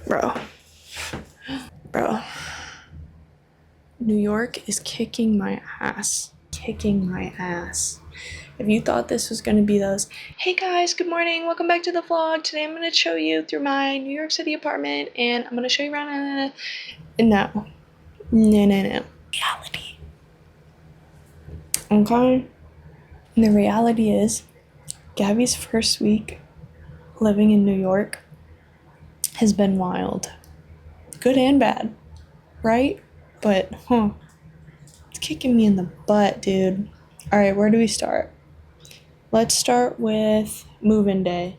Bro. Bro. New York is kicking my ass. Kicking my ass. If you thought this was going to be those, hey guys, good morning, welcome back to the vlog. Today I'm going to show you through my New York City apartment and I'm going to show you around. No. No. Reality. Okay? And the reality is, Gabby's first week living in New York has been wild. Good and bad, right? But, it's kicking me in the butt, dude. Alright, where do we start? Let's start with move-in day.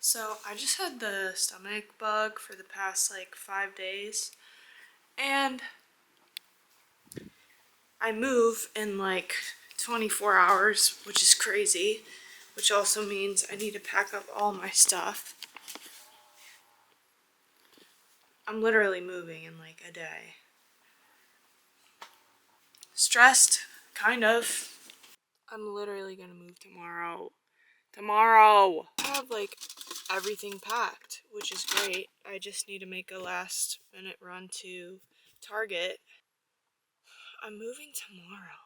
So I just had the stomach bug for the past 5 days, and I move in 24 hours, which is crazy, which also means I need to pack up all my stuff. I'm literally moving in a day. Stressed, kind of. I'm literally gonna move tomorrow. I have everything packed, which is great. I just need to make a last minute run to Target. I'm moving tomorrow.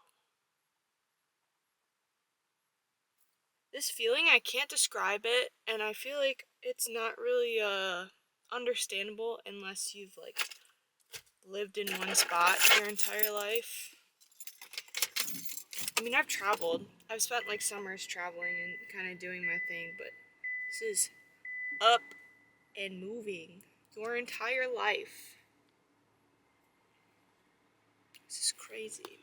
This feeling, I can't describe it, and I feel like it's not really understandable unless you've lived in one spot your entire life. I mean, I've traveled. I've spent summers traveling and kind of doing my thing, but this is up and moving your entire life. This is crazy.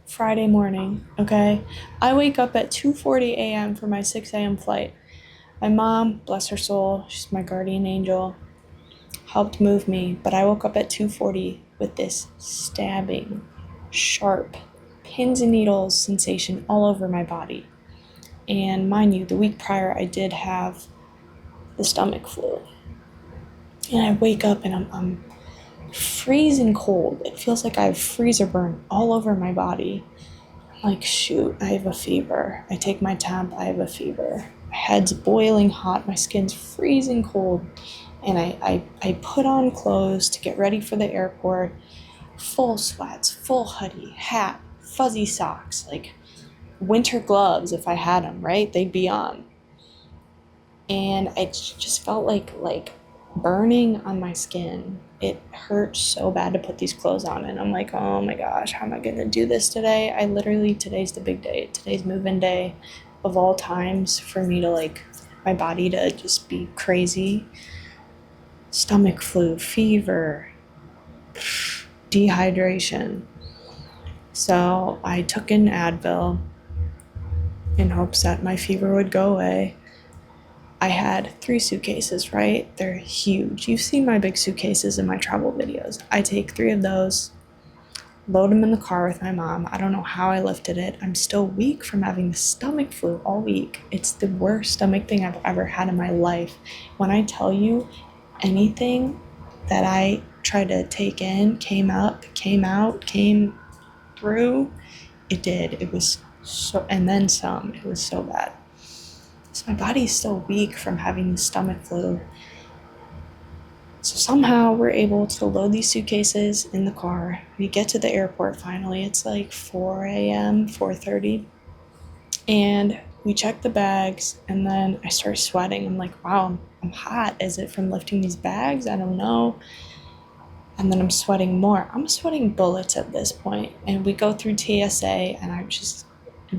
Friday morning, okay? I wake up at 2:40 a.m. for my 6 a.m. flight. My mom, bless her soul, she's my guardian angel, helped move me, but I woke up at 2:40 with this stabbing, sharp, pins and needles sensation all over my body. And mind you, the week prior I did have the stomach flu. And I wake up and I'm freezing cold. It feels like I have freezer burn all over my body. Shoot, I have a fever. I take my temp, I have a fever. My head's boiling hot, my skin's freezing cold. And I put on clothes to get ready for the airport. Full sweats, full hoodie, hat, fuzzy socks, winter gloves if I had them, right? They'd be on. And I just felt like burning on my skin. It hurt so bad to put these clothes on, and I'm like, oh my gosh, how am I gonna do this today? Today's the big day. Today's move-in day of all times for me to my body to just be crazy. Stomach flu, fever, dehydration. So I took an Advil in hopes that my fever would go away. I had 3 suitcases, right? They're huge. You've seen my big suitcases in my travel videos. I take 3 of those, load them in the car with my mom. I don't know how I lifted it. I'm still weak from having the stomach flu all week. It's the worst stomach thing I've ever had in my life. When I tell you anything that I tried to take in came out, came through, it did. It was so, and then some. It was so bad. So my body's still weak from having the stomach flu. So somehow we're able to load these suitcases in the car. We get to the airport finally. It's 4 a.m., 4:30. And we check the bags, and then I start sweating. I'm like, wow, I'm hot. Is it from lifting these bags? I don't know. And then I'm sweating more. I'm sweating bullets at this point. And we go through TSA, and I'm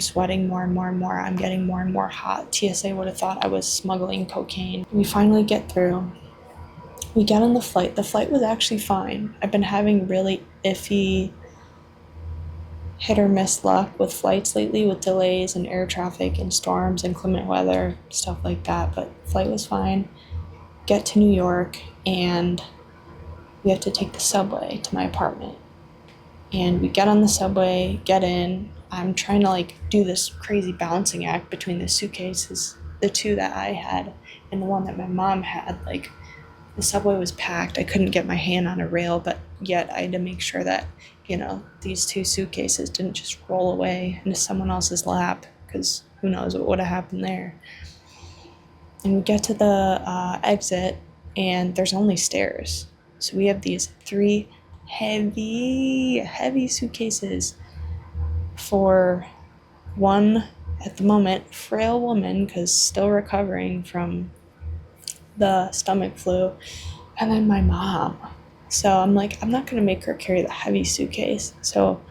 sweating more and more and more. I'm getting more and more hot. TSA would have thought I was smuggling cocaine. We finally get through. We get on the flight. The flight was actually fine. I've been having really iffy hit or miss luck with flights lately, with delays and air traffic and storms, inclement weather, stuff like that. But flight was fine. Get to New York, and we have to take the subway to my apartment. And we get on the subway, get in. I'm trying to do this crazy balancing act between the suitcases, the 2 that I had and the one that my mom had. The subway was packed. I couldn't get my hand on a rail, but yet I had to make sure that, these 2 suitcases didn't just roll away into someone else's lap, because who knows what would have happened there. And we get to the exit, and there's only stairs. So we have these 3 heavy suitcases for one, at the moment, frail woman, because still recovering from the stomach flu, and then my mom. So I'm like, I'm not going to make her carry the heavy suitcase. So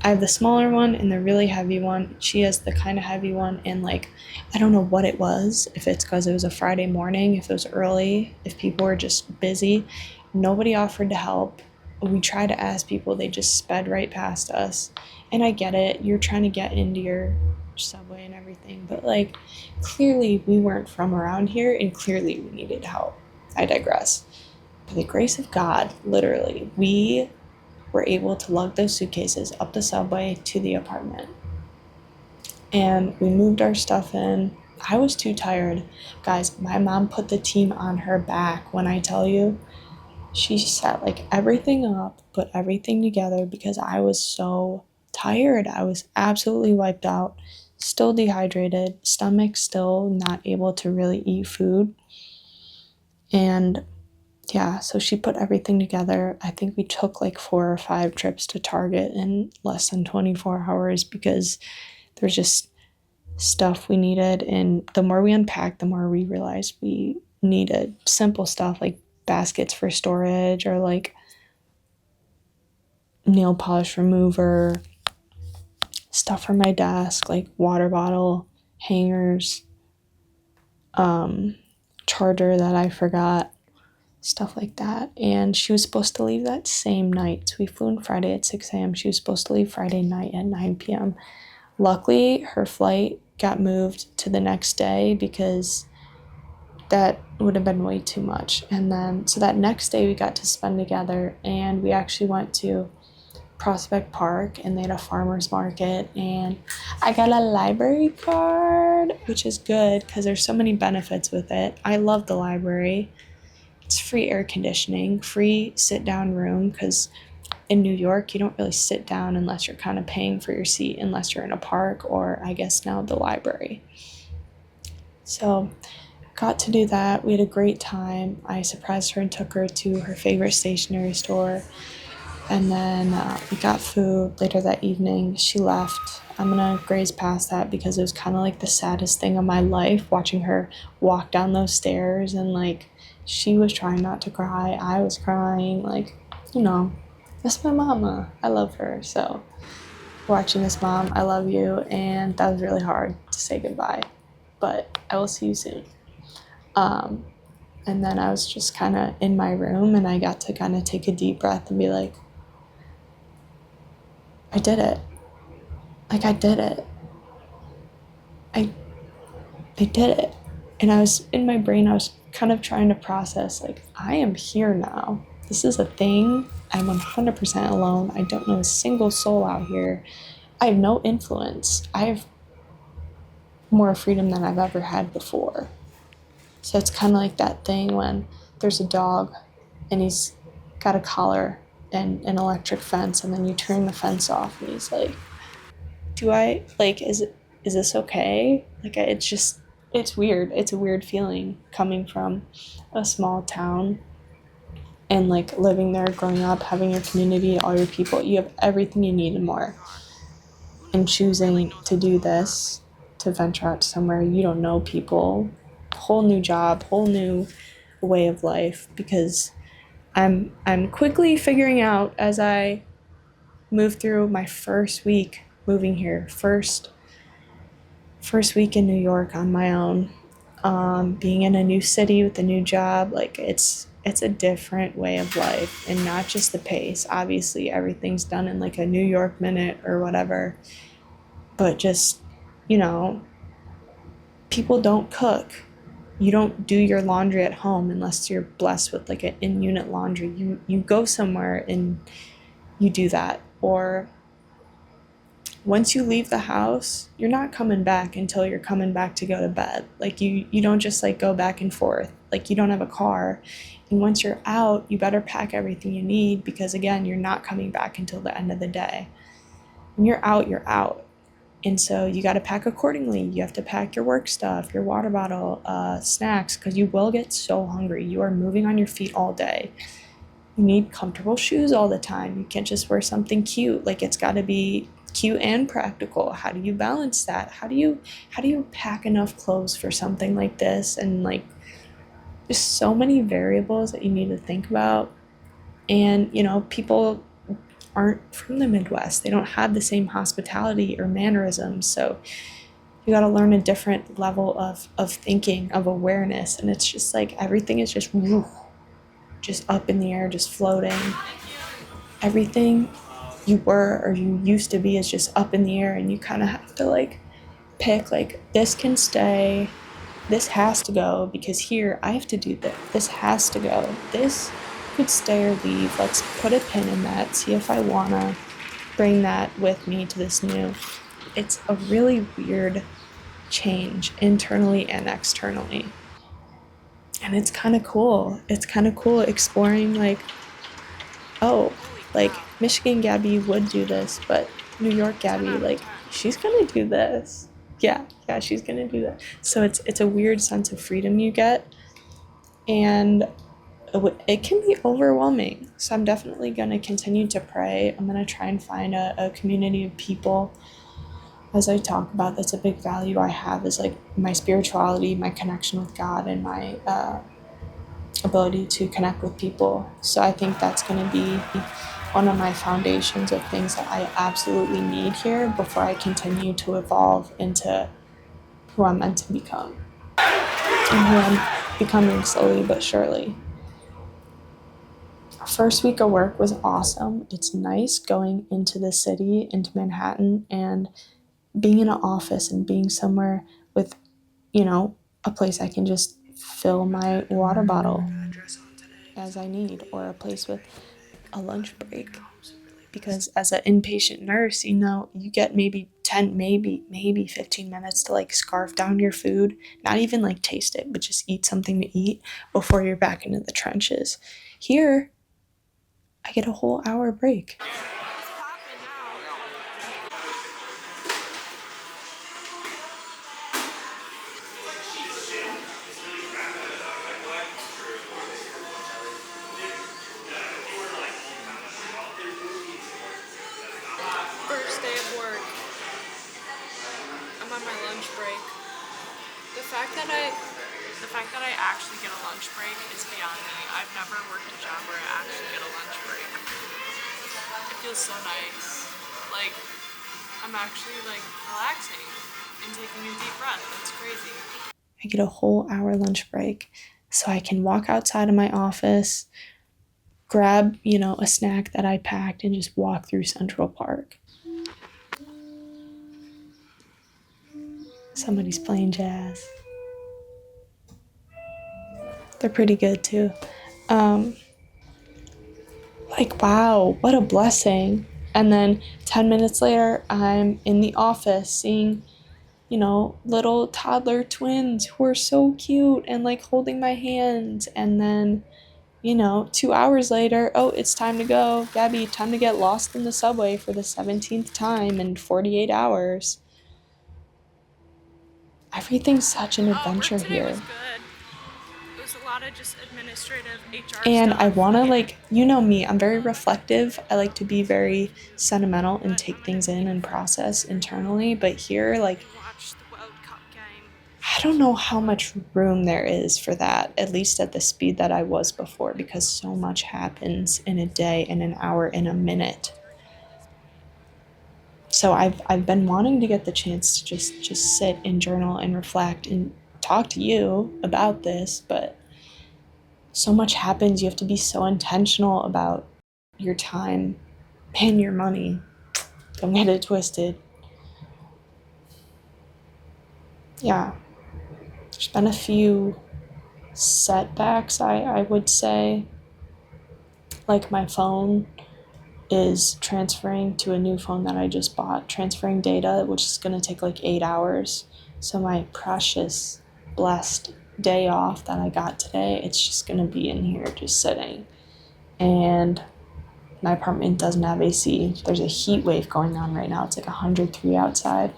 I have the smaller one and the really heavy one. She has the kind of heavy one. And like, I don't know what it was, if it's because it was a Friday morning, if it was early, if people were just busy. Nobody offered to help. We tried to ask people, they just sped right past us. And I get it. You're trying to get into your subway and everything. But like, clearly we weren't from around here and clearly we needed help. I digress. By the grace of God, literally, we were able to lug those suitcases up the subway to the apartment. And we moved our stuff in. I was too tired. Guys, my mom put the team on her back. When I tell you, she set like everything up, put everything together because I was so tired. I was absolutely wiped out, still dehydrated, stomach still not able to really eat food. And yeah, so she put everything together. I think we took like 4 or 5 trips to Target in less than 24 hours because there's just stuff we needed. And the more we unpacked, the more we realized we needed simple stuff like baskets for storage or like nail polish remover, stuff for my desk, like water bottle, hangers, charger that I forgot, stuff like that. And she was supposed to leave that same night. So we flew in Friday at 6 a.m. She was supposed to leave Friday night at 9 p.m. Luckily, her flight got moved to the next day because that would have been way too much. And then, so that next day we got to spend together and we actually went to Prospect Park and they had a farmer's market and I got a library card, which is good because there's so many benefits with it. I love the library. It's free air conditioning, free sit down room because in New York you don't really sit down unless you're kind of paying for your seat, unless you're in a park or I guess now the library. So got to do that. We had a great time. I surprised her and took her to her favorite stationery store. And then we got food later that evening. She left. I'm gonna graze past that because it was kind of like the saddest thing of my life watching her walk down those stairs and like she was trying not to cry. I was crying. Like, you know, that's my mama. I love her. So watching this, mom, I love you. And that was really hard to say goodbye. But I will see you soon. Um, and then I was just kind of in my room and I got to kind of take a deep breath and be like, I did it. Like, I did it. I, I did it. And I was in my brain, I was kind of trying to process, like, I am here now. This is a thing. I'm 100% alone. I don't know a single soul out here. I have no influence. I have more freedom than I've ever had before. So it's kind of like that thing when there's a dog and he's got a collar and an electric fence, and then you turn the fence off and he's like, do I, like, is this okay? Like, it's just, it's weird. It's a weird feeling coming from a small town and like living there, growing up, having your community, all your people. You have everything you need and more. And choosing to do this, to venture out to somewhere you don't know people, whole new job, whole new way of life, because I'm quickly figuring out as I move through my first week moving here, first week in New York on my own, being in a new city with a new job, like it's a different way of life and not just the pace. Obviously, everything's done in like a New York minute or whatever, but just, you know, people don't cook. You don't do your laundry at home unless you're blessed with like an in-unit laundry. You go somewhere and you do that. Or once you leave the house, you're not coming back until you're coming back to go to bed. Like you don't just like go back and forth. Like you don't have a car. And once you're out, you better pack everything you need because again, you're not coming back until the end of the day. When you're out, you're out. And so you got to pack accordingly. You have to pack your work stuff, your water bottle, snacks, because you will get so hungry. You are moving on your feet all day. You need comfortable shoes all the time. You can't just wear something cute. Like, it's got to be cute and practical. How do you balance that? How do you pack enough clothes for something like this? And like, just so many variables that you need to think about. And people aren't from the Midwest. They don't have the same hospitality or mannerisms. So you got to learn a different level of thinking, of awareness. And it's just like everything is just up in the air, just floating. Everything you were or you used to be is just up in the air, and you kind of have to like pick, like, this can stay, this has to go, because here I have to do this. This has to go. This could stay or leave. Let's put a pin in that, see if I want to bring that with me to this new. It's a really weird change internally and externally. And it's kind of cool. It's kind of cool exploring, like, oh, like, Michigan Gabby would do this, but New York Gabby, like, she's gonna do this. Yeah, she's gonna do that. So it's a weird sense of freedom you get, and it can be overwhelming. So I'm definitely gonna continue to pray. I'm gonna try and find a community of people, as I talk about. That's a big value I have, is like my spirituality, my connection with God, and my ability to connect with people. So I think that's going to be one of my foundations of things that I absolutely need here before I continue to evolve into who I'm meant to become, and who I'm becoming slowly but surely. First week of work was awesome. It's nice going into the city, into Manhattan, and being in an office and being somewhere with, a place I can just fill my water bottle as I need, or a place with a lunch break. Because as an inpatient nurse, you get maybe 10, maybe 15 minutes to like scarf down your food, not even like taste it, but just eat something to eat before you're back into the trenches. Here, I get a whole hour break. First day of work. I'm on my lunch break. The fact that I actually get a lunch break is beyond me. I've never worked a job where I actually get a lunch break. It feels so nice. Like, I'm actually like relaxing and taking a deep breath. That's crazy. I get a whole hour lunch break, so I can walk outside of my office, grab, a snack that I packed, and just walk through Central Park. Somebody's playing jazz. They're pretty good too. Like, wow, what a blessing. And then 10 minutes later, I'm in the office seeing, little toddler twins who are so cute and like holding my hand. And then, 2 hours later, oh, it's time to go. Gabby, time to get lost in the subway for the 17th time in 48 hours. Everything's such an adventure here. Was good. It was a lot of just administrative HR and stuff. I want to, like, me, I'm very reflective. I like to be very sentimental and take things in and process internally. But here, like, Watch the World Cup game. I don't know how much room there is for that, at least at the speed that I was before, because so much happens in a day, in an hour, in a minute. So I've been wanting to get the chance to just sit and journal and reflect and talk to you about this, but so much happens. You have to be so intentional about your time and your money. Don't get it twisted. Yeah. There's been a few setbacks, I would say. Like, my phone is transferring to a new phone that I just bought, transferring data, which is going to take like 8 hours. So my precious, blessed day off that I got today, it's just going to be in here just sitting. And my apartment doesn't have AC. There's a heat wave going on right now. It's like 103 outside.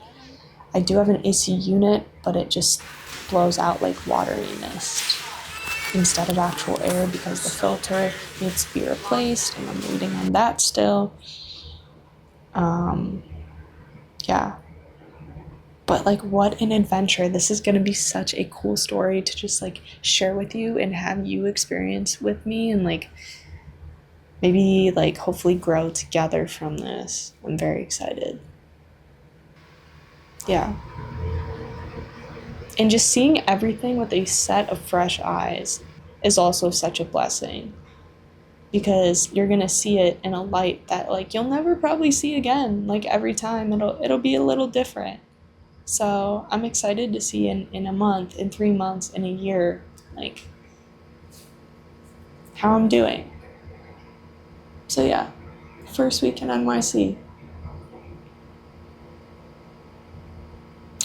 I do have an AC unit, but it just blows out like watery mist instead of actual air because the filter needs to be replaced, and I'm waiting on that still. Yeah. But like, what an adventure. This is going to be such a cool story to just like share with you and have you experience with me, and like maybe like hopefully grow together from this. I'm very excited. Yeah. And just seeing everything with a set of fresh eyes is also such a blessing because you're going to see it in a light that like you'll never probably see again. Like every time it'll be a little different. So I'm excited to see in a month, in 3 months, in a year, like how I'm doing. So yeah, first week in NYC.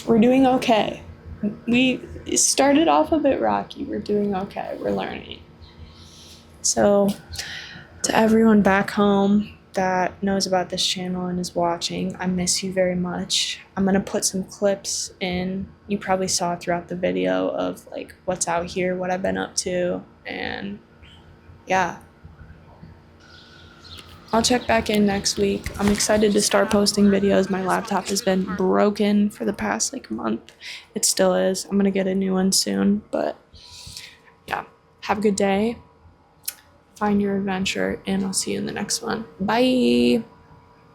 We're doing okay. We started off a bit rocky. We're doing okay. We're learning. So to everyone back home that knows about this channel and is watching, I miss you very much. I'm gonna put some clips in. You probably saw throughout the video of like what's out here, what I've been up to, and yeah. I'll check back in next week. I'm excited to start posting videos. My laptop has been broken for the past like month. It still is. I'm gonna get a new one soon, but yeah. Have a good day. Find your adventure, and I'll see you in the next one. Bye.